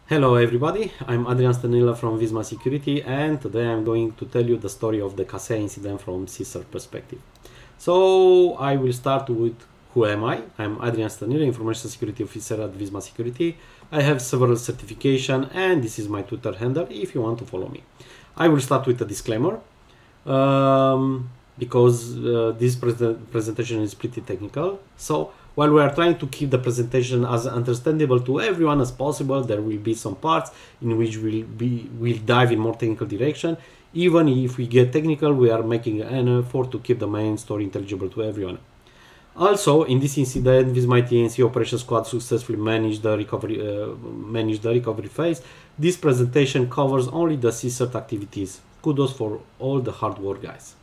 Hello everybody, I'm Adrian Stanila from VismaSecCurity, and today I'm going to tell you the story of the Kaseya incident from CSIRT perspective. So I will start with who am I? I'm Adrian Stanila, Information Security Officer at VismaSecCurity. I have several certifications and this is my Twitter handle if you want to follow me. I will start with a disclaimer because this presentation is pretty technical. So while we are trying to keep the presentation as understandable to everyone as possible, there will be some parts in which we'll dive in more technical direction. Even if we get technical, we are making an effort to keep the main story intelligible to everyone. Also, in this incident, Visma TNC Operations Squad successfully managed the recovery phase. This presentation covers only the CSIRT activities. Kudos for all the hard work, guys.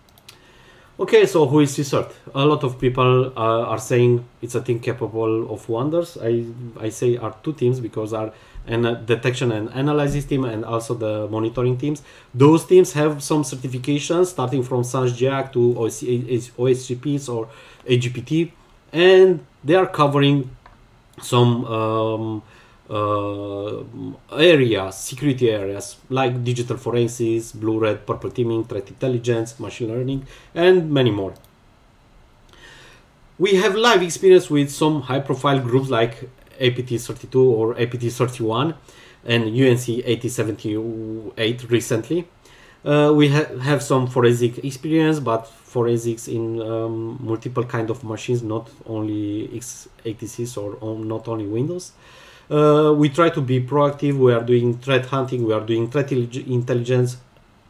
Okay, so who is CSIRT? A lot of people are saying it's a team capable of wonders. I say are two teams because are a detection and analysis team and also the monitoring teams. Those teams have some certifications starting from SANS-GIAC to OSCPs or AGPT, and they are covering some areas, security areas like digital forensics, blue, red, purple teaming, threat intelligence, machine learning, and many more. We have live experience with some high-profile groups like APT32 or APT31 and UNC 8078 recently. We have some forensic experience, but forensics in multiple kind of machines, not only x86 or not only Windows. We try to be proactive. We are doing threat hunting, we are doing threat intelligence,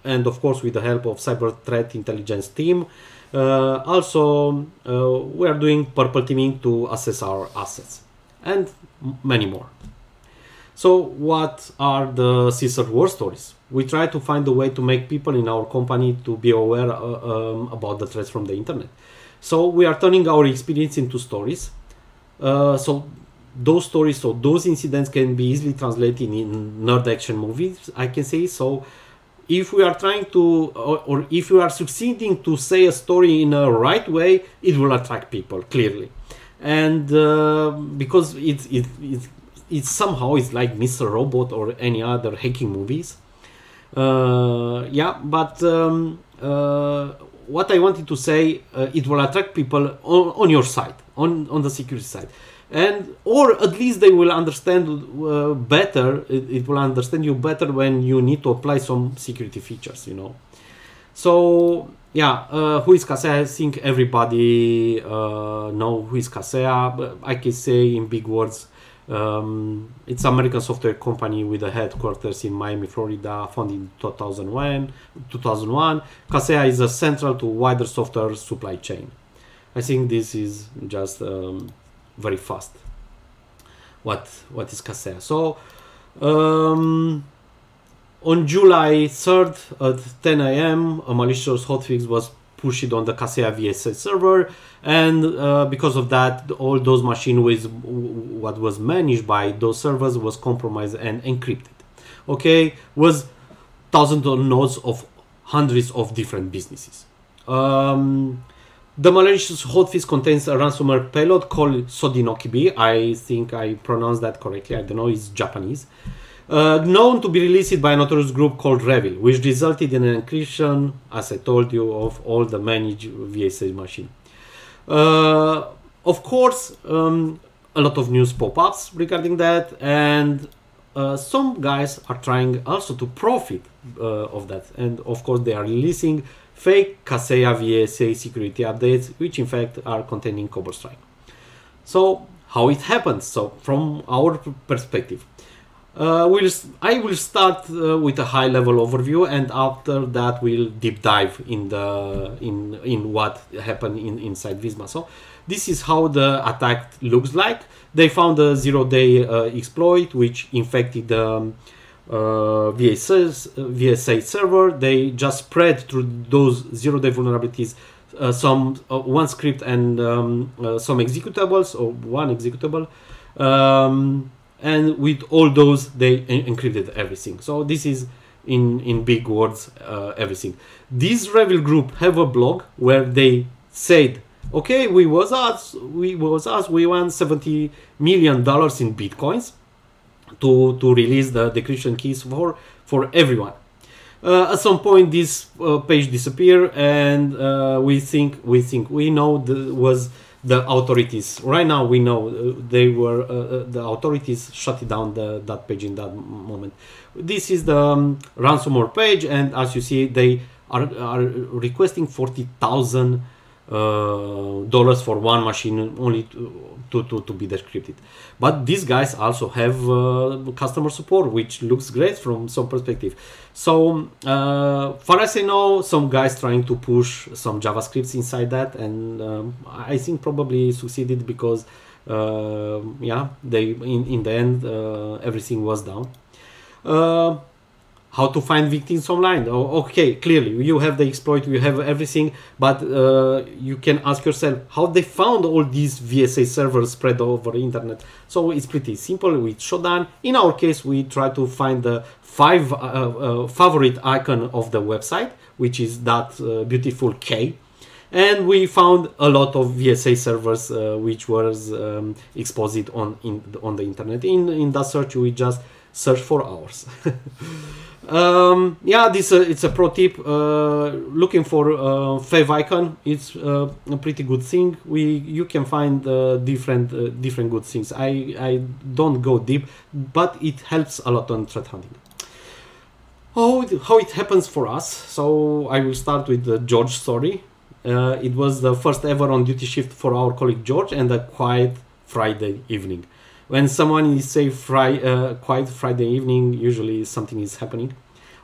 and of course with the help of cyber threat intelligence team. Also we are doing purple teaming to assess our assets and many more. So what are the CSIRT war stories? We try to find a way to make people in our company to be aware about the threats from the internet. So we are turning our experience into stories. So those incidents can be easily translated in nerd action movies, I can say. So if we are trying to, or if we are succeeding to say a story in a right way, it will attract people clearly. And because it's somehow it's like Mr. Robot or any other hacking movies. Yeah, but what I wanted to say, it will attract people on your side, on the security side. And or at least they will understand better. It will understand you better when you need to apply some security features, you know. So yeah, who is Kaseya? I think everybody know who is Kaseya. But I can say in big words, it's an American software company with a headquarters in Miami, Florida, founded in 2001. Kaseya is a central to wider software supply chain. I think this is just very fast. What is Kaseya? So on July 3rd at 10 AM, a malicious hotfix was pushed on the Kaseya VSA server, and because of that, all those machines with what was managed by those servers was compromised and encrypted. Okay, was thousands of nodes of hundreds of different businesses. The malicious hotfix contains a ransomware payload called Sodinokibi. I think I pronounced that correctly. I don't know, it's Japanese. Known to be released by a notorious group called REvil, which resulted in an encryption, as I told you, of all the managed VSA machine. Of course, a lot of news pop-ups regarding that, and some guys are trying also to profit of that. And of course, they are releasing fake Kaseya VSA security updates, which in fact are containing Cobalt Strike. So how it happens? So from our perspective, I will start with a high-level overview, and after that we'll deep dive in what happened inside Visma. So this is how the attack looks like. They found a zero-day exploit which infected the VSA server. They just spread through those zero-day vulnerabilities one script and some executables, or one executable, and with all those they encrypted everything. So this is in big words everything. This REvil group have a blog where they said, okay, we won $70 million in bitcoins. to release the decryption keys for everyone. At some point, this page disappeared, and we know was the authorities. Right now, we know they were the authorities shut down that page in that moment. This is the ransomware page, and as you see, they are requesting $40,000 for one machine only to be decrypted. But these guys also have customer support, which looks great from some perspective. So far as I know, some guys trying to push some JavaScripts inside that, and I think probably succeeded because yeah, they in the end everything was down. How to find victims online? Oh, okay, clearly you have the exploit, you have everything, but you can ask yourself how they found all these VSA servers spread over the internet. So it's pretty simple with Shodan. In our case, we try to find the favorite icon of the website, which is that beautiful K. And we found a lot of VSA servers which was exposed on the internet. In that search, we just search for hours. Yeah, it's a pro tip. Looking for fav icon, it's a pretty good thing. You can find different good things. I don't go deep, but it helps a lot on threat hunting. How it happens for us? So I will start with the George story. It was the first ever on duty shift for our colleague George, and a quiet Friday evening. When someone is say quiet Friday evening, usually something is happening.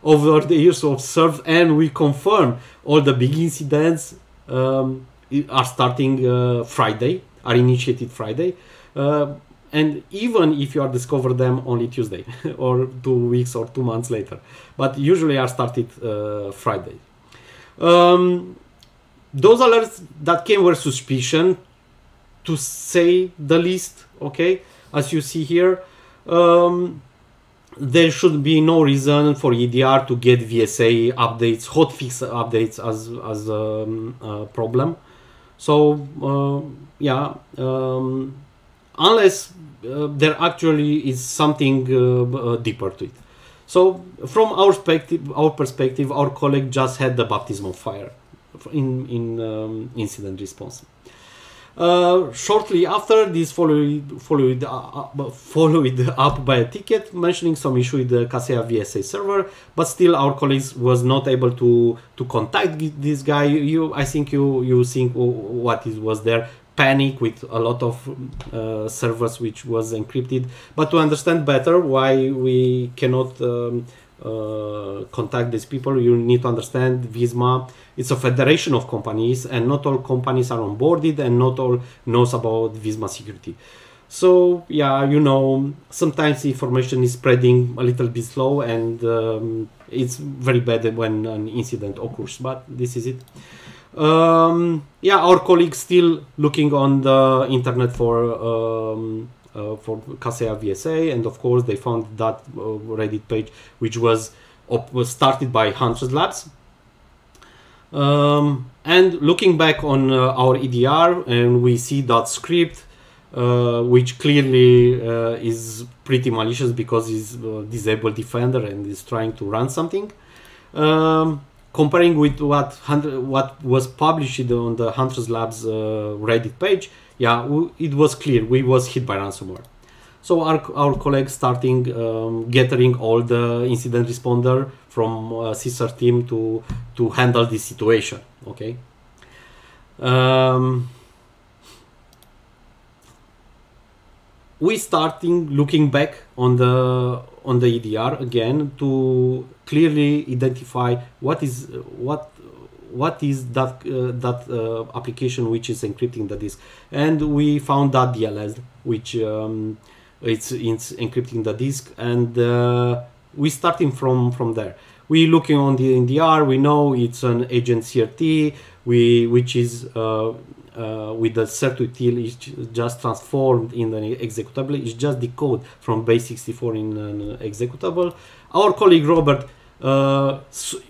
Over the years we observed and we confirm all the big incidents are starting Friday, are initiated Friday, and even if you are discover them only Tuesday or 2 weeks or 2 months later, but usually are started Friday. Those alerts that came were suspicion, to say the least. Okay, as you see here, there should be no reason for EDR to get VSA updates, hotfix updates as a problem. So yeah, unless there actually is something deeper to it. So from our perspective, our colleague just had the baptism of fire in incident response. Shortly after, this followed up by a ticket mentioning some issue with the Kaseya VSA server, but still our colleagues was not able to contact this guy. I think you think what was there, panic with a lot of servers which was encrypted. But to understand better why we cannot contact these people, you need to understand Visma. It's a federation of companies, and not all companies are onboarded, and not all knows about VismaSecurity. So yeah, you know, sometimes information is spreading a little bit slow, and it's very bad when an incident occurs. But this is it. Yeah, our colleagues still looking on the internet for Kaseya VSA, and of course they found that Reddit page which was started by Huntress Labs. And looking back on our EDR, and we see that script which clearly is pretty malicious because it's disabled defender and is trying to run something. Comparing with what was published on the Huntress Labs Reddit page, yeah, it was clear we was hit by ransomware. So our colleagues starting gathering all the incident responder from CSIRT team to handle this situation. Okay. We starting looking back on the EDR again to clearly identify what is that application which is encrypting the disk, and we found that DLL which it's encrypting the disk, and we starting from there. We looking on the EDR, we know it's an agent CRT, which is with the CERT util is just transformed in an executable. It's just decode from base64 in an executable. Our colleague Robert,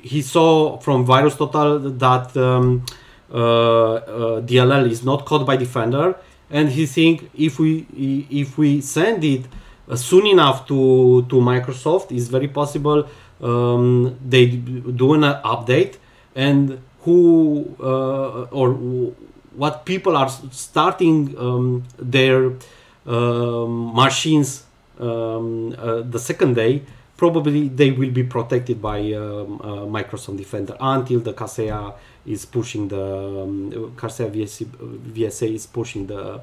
he saw from VirusTotal that DLL is not caught by Defender, and he think if we send it soon enough to Microsoft, it's very possible they do an update, and who or what people are starting their machines the second day, probably they will be protected by Microsoft Defender until the Kaseya is pushing the Kaseya VSA is pushing the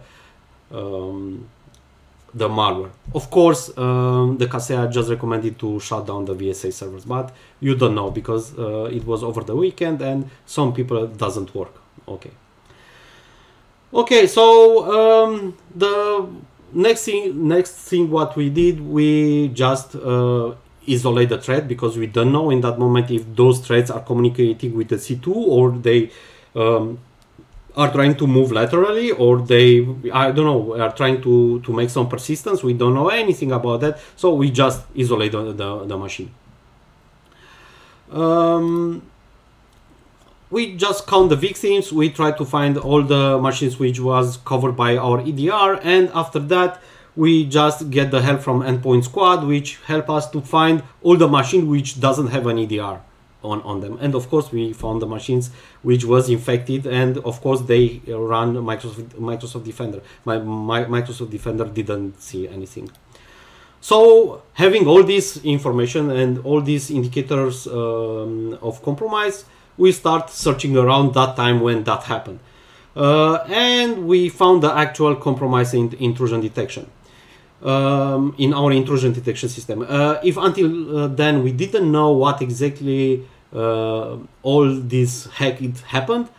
malware. Of course, the Kaseya just recommended to shut down the VSA servers, but you don't know because it was over the weekend and some people it doesn't work. Okay, so the next thing what we did, we just isolate the thread, because we don't know in that moment if those threads are communicating with the C2 or they are trying to move laterally, or they, I don't know, are trying to make some persistence. We don't know anything about that, so we just isolate the machine. We just count the victims. We try to find all the machines which was covered by our EDR, and after that we just get the help from Endpoint Squad, which help us to find all the machine which doesn't have an EDR on them. And of course we found the machines which was infected, and of course they run Microsoft Defender. Microsoft Defender didn't see anything. So having all this information and all these indicators of compromise, we start searching around that time when that happened. And we found the actual compromise in intrusion detection in our intrusion detection system. If until then we didn't know what exactly all this hack it happened,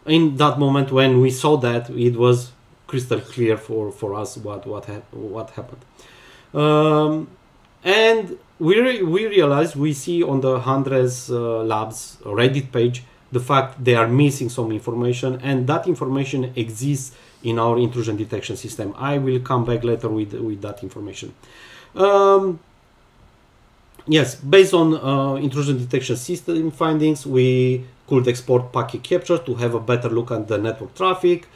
in that moment when we saw that, it was crystal clear for us what happened. And we realized, we see on the Hundreds Labs Reddit page the fact they are missing some information, and that information exists in our intrusion detection system. I will come back later with that information. Yes, based on intrusion detection system findings, we could export packet capture to have a better look at the network traffic.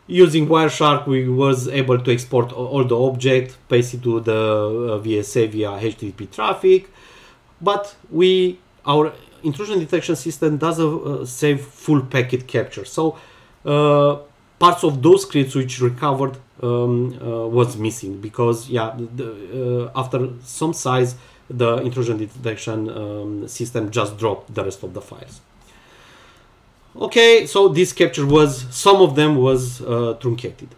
Using Wireshark, we was able to export all the objects, paste it to the VSA via HTTP traffic, but our intrusion detection system doesn't save full packet capture. So parts of those scripts which recovered was missing, because after some size, the intrusion detection system just dropped the rest of the files. Okay, so this capture was, some of them was truncated.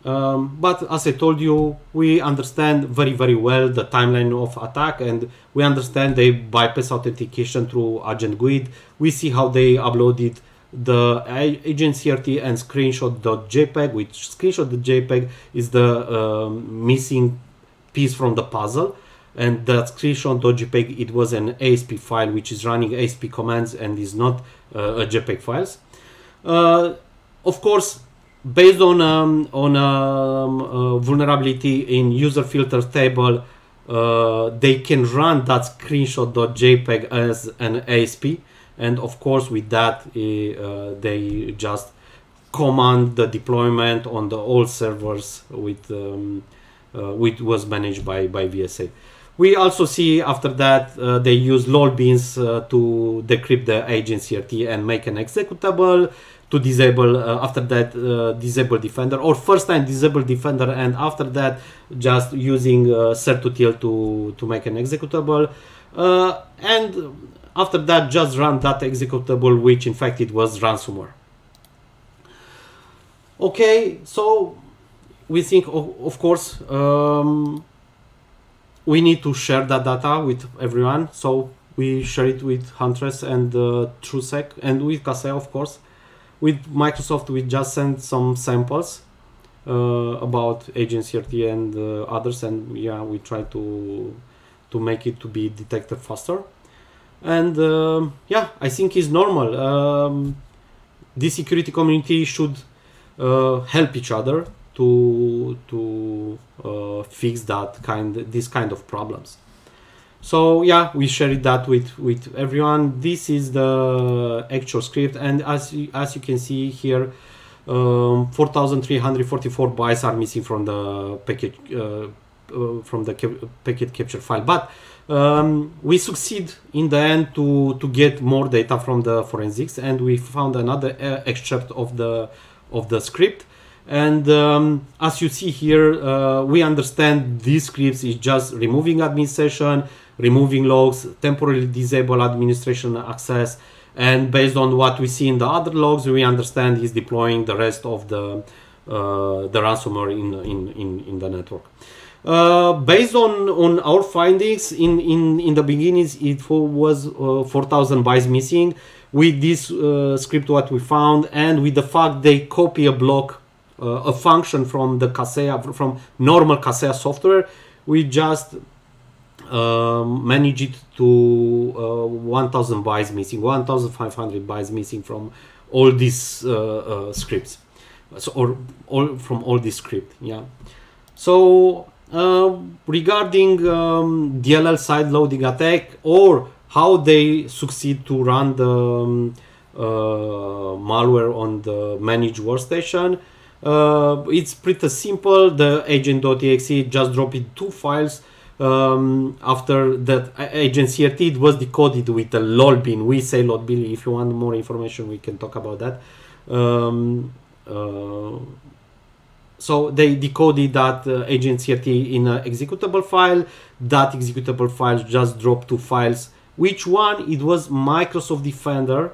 But as I told you, we understand very well the timeline of attack, and we understand they bypass authentication through agent GUID. We see how they uploaded the agent CSIRT and screenshot.jpg, which screenshot.jpg is the missing piece from the puzzle. And that screenshot.jpg, it was an ASP file which is running ASP commands and is not a JPEG files. Of course, based on vulnerability in user filters table, they can run that screenshot.jpg as an ASP, and of course with that they just command the deployment on the old servers with which was managed by VSA. We also see after that they use lol beans to decrypt the agent CSIRT and make an executable to disable, after that disable defender, or first time disable defender, and after that just using certutl to make an executable, and after that just run that executable, which in fact it was ransomware. Okay, so we think of course we need to share that data with everyone, so we share it with Huntress and TrueSec, and with Kaseya, of course. With Microsoft, we just sent some samples about agent CSIRT and others, and yeah, we try to make it to be detected faster. And yeah, I think it's normal. The security community should help each other to fix this kind of problems. So yeah, we shared that with everyone. This is the actual script, and as you can see here, 4,344 bytes are missing from the packet packet capture file. But we succeed in the end to get more data from the forensics, and we found another extract of the script. And as you see here, we understand these scripts is just removing admin session, removing logs, temporarily disable administration access, and based on what we see in the other logs, we understand he's deploying the rest of the ransomware in the network. Based on our findings, in the beginning it was 4,000 bytes missing. With this script, what we found, and with the fact they copy a block, a function from the Kaseya, from normal Kaseya software, we just manage it to 1,000 bytes missing, 1,500 bytes missing from all these scripts, so, from all this script. Yeah. So regarding DLL side loading attack, or how they succeed to run the malware on the managed workstation, it's pretty simple. The agent.exe just dropped in 2 files. After that agent CRT, it was decoded with a lol bin. We say lol bin. If you want more information, we can talk about that. So they decoded that agent CRT in an executable file. That executable file just dropped 2 files. Which one? It was Microsoft Defender,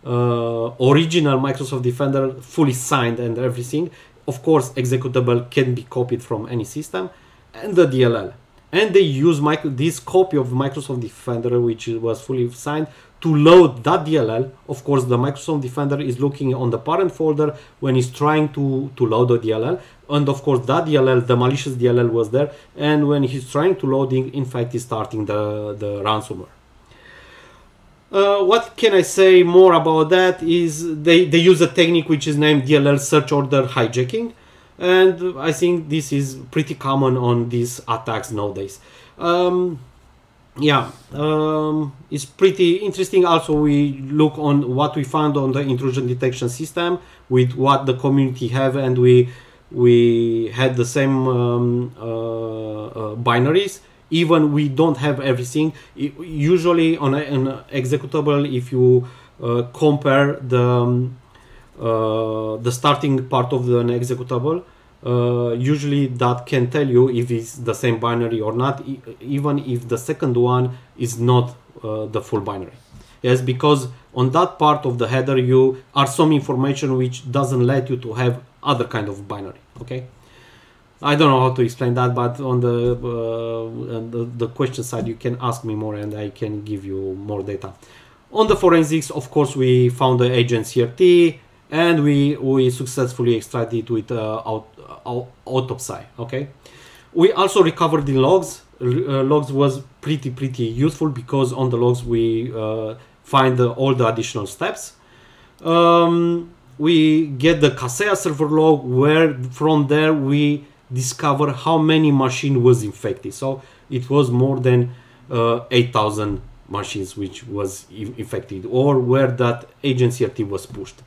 original Microsoft Defender, fully signed and everything. Of course, executable can be copied from any system, and the DLL. And they use this copy of Microsoft Defender, which was fully signed, to load that DLL. Of course, the Microsoft Defender is looking on the parent folder when it's trying to load the DLL. And of course, that DLL, the malicious DLL, was there. And when he's trying to loading, in fact, he's starting the ransomware. What can I say more about that is they use a technique which is named DLL search order hijacking. And I think this is pretty common on these attacks nowadays. It's pretty interesting. Also, we look on what we found on the intrusion detection system with what the community have, and we had the same binaries. Even we don't have everything. Usually on an executable, if you compare the starting part of an executable, usually that can tell you if it's the same binary or not, even if the second one is not the full binary. Yes, because on that part of the header you are some information which doesn't let you to have other kind of binary. Okay, I don't know how to explain that, but on the question side you can ask me more and I can give you more data. On the forensics, of course, we found the agent CRT, and we successfully extracted it with autopsy. Okay, we also recovered the logs. Logs was pretty useful because on the logs we find all the additional steps. We get the Kaseya server log, where from there we discover how many machines was infected. So it was more than 8,000 machines which was infected, or where that agent CRT was pushed.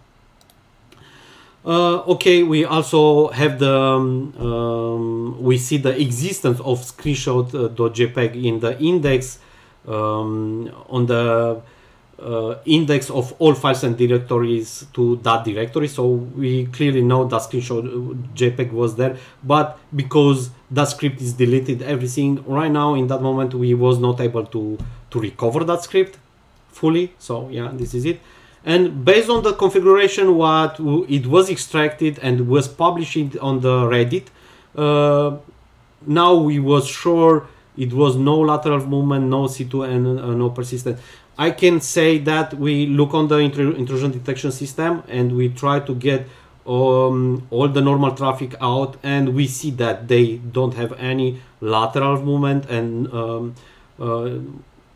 Okay, we also have the we see the existence of screenshot.jpg in the index, on the index of all files and directories to that directory. So we clearly know that screenshot.jpg was there, but because that script is deleted everything right now, in that moment we was not able to recover that script fully. So yeah, this is it. And based on the configuration, what it was extracted and was published on the Reddit, now we was sure it was no lateral movement, no C2, and no persistent. I can say that we look on the intrusion detection system and we try to get all the normal traffic out, and we see that they don't have any lateral movement and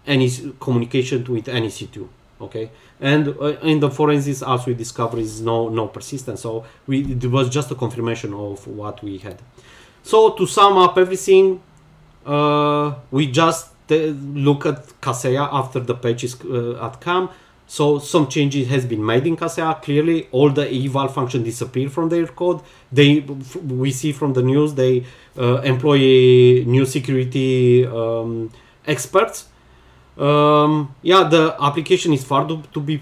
any communication with any C2. Okay, and in the forensics, as we discovered, is no persistence. So it was just a confirmation of what we had. So to sum up everything, we just look at Kaseya after the patches had come. So some changes has been made in Kaseya. Clearly, all the eval function disappeared from their code. We see from the news they employ new security experts. Yeah, the application is far to be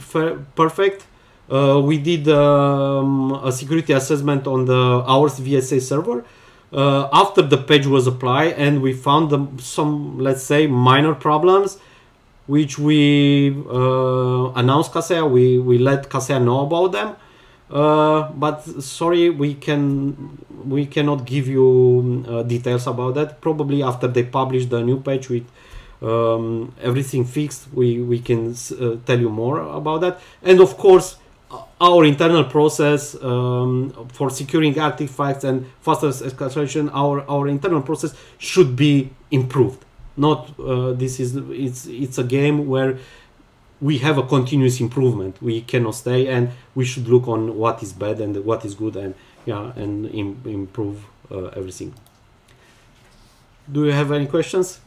perfect. We did a security assessment on the ours VSA server after the patch was applied, and we found some, let's say, minor problems, which we announced Kaseya. We let Kaseya know about them. But sorry, we cannot give you details about that. Probably after they publish the new patch with everything fixed, we can tell you more about that. And of course, our internal process for securing artifacts and faster escalation, our internal process should be improved. Not it's a game where we have a continuous improvement. We cannot stay, and we should look on what is bad and what is good, and yeah, and improve everything. Do you have any questions?